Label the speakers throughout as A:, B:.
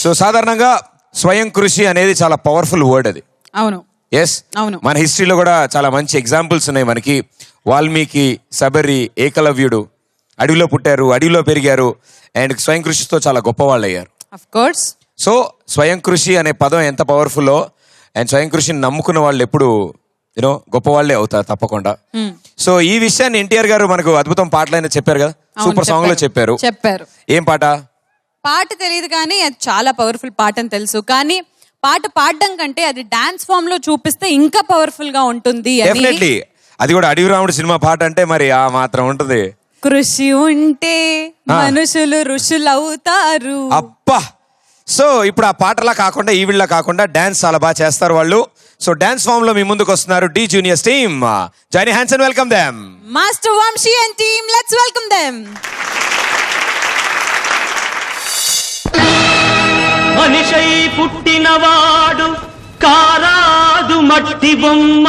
A: So సాధారణంగా స్వయం కృషి అనేది చాలా పవర్ఫుల్ వర్డ్ అది.
B: అవును.
A: ఎస్, అవును. మన హిస్టరీలో కూడా చాలా మంచి ఎగ్జాంపుల్స్ ఉన్నాయి మనకి. వాల్మీకి, శబరి, ఏకలవ్యుడు అడవిలో పుట్టారు, అడవిలో పెరిగారు, అండ్ స్వయం కృషితో చాలా గొప్పవాళ్ళు అయ్యారు.
B: Of course.
A: సో స్వయం కృషి అనే పదం ఎంత పవర్ఫుల్లో, అండ్ స్వయం కృషిని నమ్ముకున్న వాళ్ళు ఎప్పుడు గొప్ప వాళ్ళే అవుతారు తప్పకుండా. సో ఈ విషయాన్ని ఎన్టీఆర్ గారు మనకు అద్భుతం పాటలైనా చెప్పారు కదా, సూపర్ సాంగ్ లో చెప్పారు. ఏం పాట?
B: పాట తెలియదు కానీ అది చాలా పవర్ఫుల్ పాట అని తెలుసు. కానీ పాట పాడడం కంటే అది డాన్స్ ఫామ్ లో చూపిస్తే ఇంకా పవర్ఫుల్ గా ఉంటుంది.
A: డెఫినెట్లీ. అది కూడా అడవి రాముడు సినిమా పాట అంటే మరి ఆ మాత్రం ఉంటుంది.
B: కృషి ఉంటే మనుషులు ఋషులవుతారు.
A: అబ్బా. సో ఇప్పుడు ఆ పాటలా కాకుండా ఈవిళ్ళ కాకుండా డాన్స్ చాలా బాగా చేస్తారు వాళ్ళు. సో డాన్స్ ఫామ్ లో మీ ముందుకు వస్తున్నారు the juniors team. Join hands and welcome them.
B: Master Vamshi and team, let's welcome them.
C: మనిషై పుట్టినవాడు కారాదు మట్టి బొమ్మ,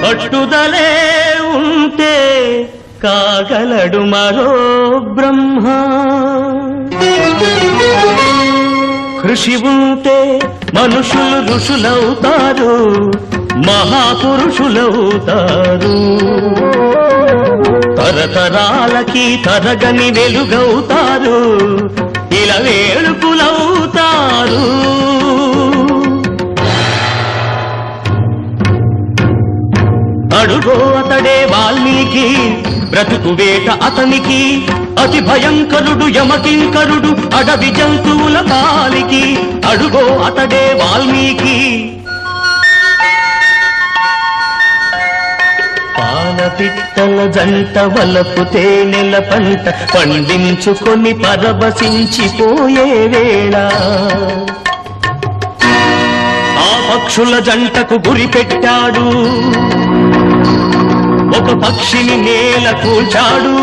C: పట్టుదలే ఉంటే కాగలడు మరో బ్రహ్మ. కృషి ఉంటే మనుషులు ఋషులవుతారు, మహాపురుషులవుతారు, తరతరాలకి తరగని వెలుగవుతారు, ఇలా వేడుకులవుతారు. అడుగో అతడే వాల్మీకి, బ్రతుకు వేట అతనికి, అతి భయంకరుడు యమకింకరుడు అడవి జంతువుల పాలికి. అడుగో అతడే వాల్మీకి. పాలపిట్టల జంట వలపు తేనెల పంట పండించుకొని పరవశించిపోయే వేళ, ఆ పక్షుల జంటకు గురి పెట్టాడు, ఒక పక్షిని నేల కూల్చాడు.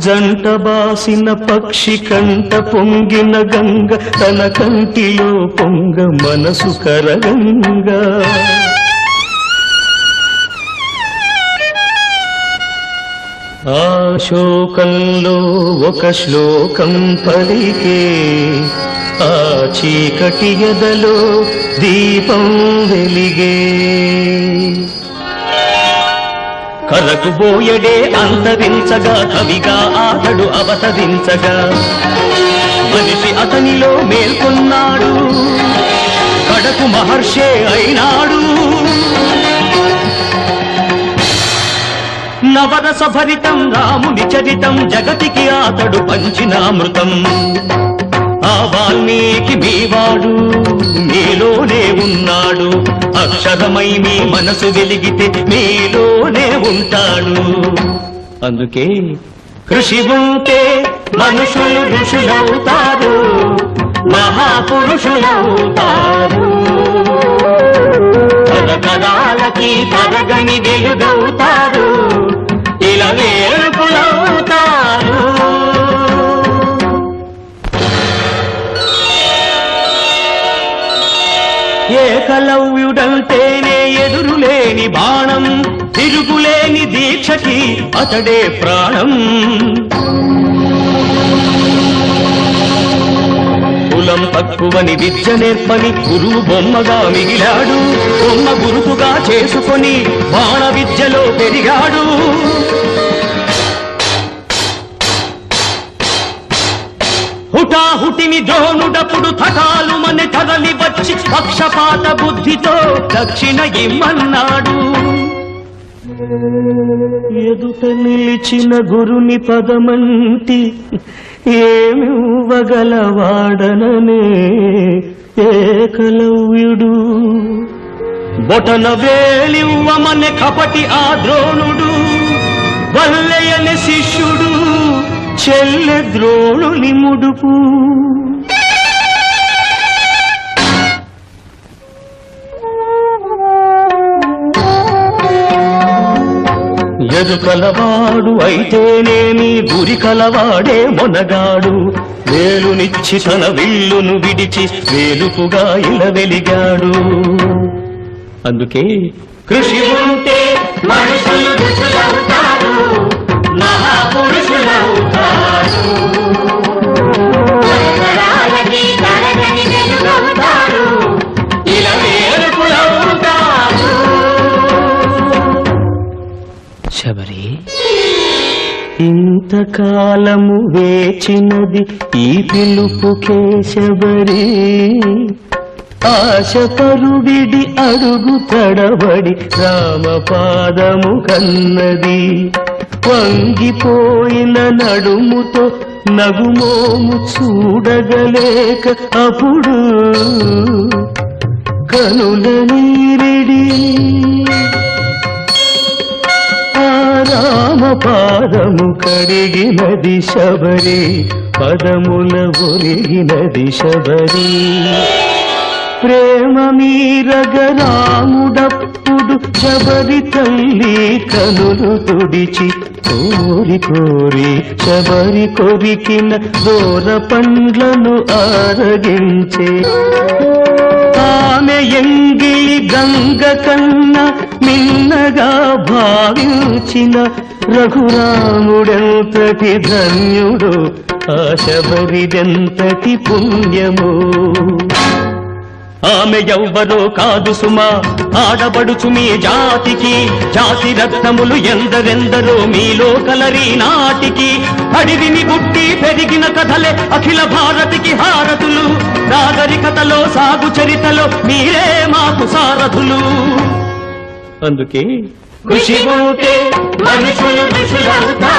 C: జంట బాసిన పక్షి కంట పొంగిన గంగ తన కంటిలో పొంగ మనసు కరగంగా. ఆ శోకంలో ఒక శ్లోకం పలికే, ఆ చీకటి ఎదలో దీపం వెలిగే. కరకు బోయడే అంతరించగా, కవిగా ఆతడు అవతరించగా, మనిషి అతనిలో మేల్కొన్నాడు, కడకు మహర్షే అయినాడు. నవరస భరితం రాముని చరితం, జగతికి ఆతడు పంచినామృతం. ఆ వాల్మీకి మీవాడు, మీలోనే ఉన్నాడు, అక్షరమై మీ మనసు వెలిగితే మీలోనే ఉంటాడు. అందుకే కృషి ఉంటే మనుషులు ఋషులవుతారు, మహాపురుషులవుతారు, తరతరాలకి తరగని వెలుగవుతారు, ఇలా వేడుకులవుతారు. ఏకలవ్యుడంటేనే ఎదురులేని బాణం, తిరుగులేని దీక్షకి అతడే ప్రాణం. కులం తక్కువని విద్య నేర్పని గురువు బొమ్మగా మిగిలాడు, బొమ్మ గురుతుగా చేసుకొని బాణ విద్యలో పెరిగాడు. హుటాహుటిని ద్రోణుడప్పుడు థటాలు మన కదలి వచ్చి పక్షపాత బుద్ధితో దక్షిణ ఇమ్మన్నాడు. ఎదుట నిలిచిన గురుని పదమంటి ఏమివ్వగలవాడననే ఏకలవ్యుడు. బొటన వేలివ్వమనే కపటి ఆ ద్రోణుడు, వల్లయని శిష్యుడు చెల్లె ద్రోణుని ముడుపు. ఎదుకలవాడు అయితేనేమి గురి కలవాడే మొనగాడు, వేలునిచ్చి తన విల్లును విడిచి వేలుపుగా ఇలా వెలిగాడు. అందుకే కృషి ఉంటే మనుషులు ఋషులవుతారు, మహాపు ఇంతకాలము వేచినది ఈ పిలుపుకే శబరి ఆశపరుడిడి అడుగు తడబడి రామపాదము కన్నది వంగిపోయిన నడుముతో నగుమోము చూడగలేక అప్పుడు కనుల నీరిడి ఆ రామపాదము కడిగినది శబరి పదముల ఒరిగినది శబరి ప్రేమ మీరగ రాముడప్పుడు శబరి తల్లి కనులు తుడిచి కోరి కోరి శబరి కొరికిన దూర పండ్లను ఆరగించే ఆమె ఎంగిలి గంగ కన్నా మిన్నగా భావించిన రఘురాముడెంతటి ధన్యుడు ఆ శబరిదెంతటి పుణ్యము ఆమె ఎవ్వరో కాదు సుమా ఆడబడుచు మీ జాతికి జాతి రత్నములు ఎందరెందరో మీలో కలరి నాటికి అడివిని గుట్టి పెరిగిన కథలే అఖిల భారతికి హారతులు నాగరికతలో సాగు చరితలో మీరే మాకు సారథులు అందుకే కృషి ఉంటే మనుషులు ఋషులవుతారు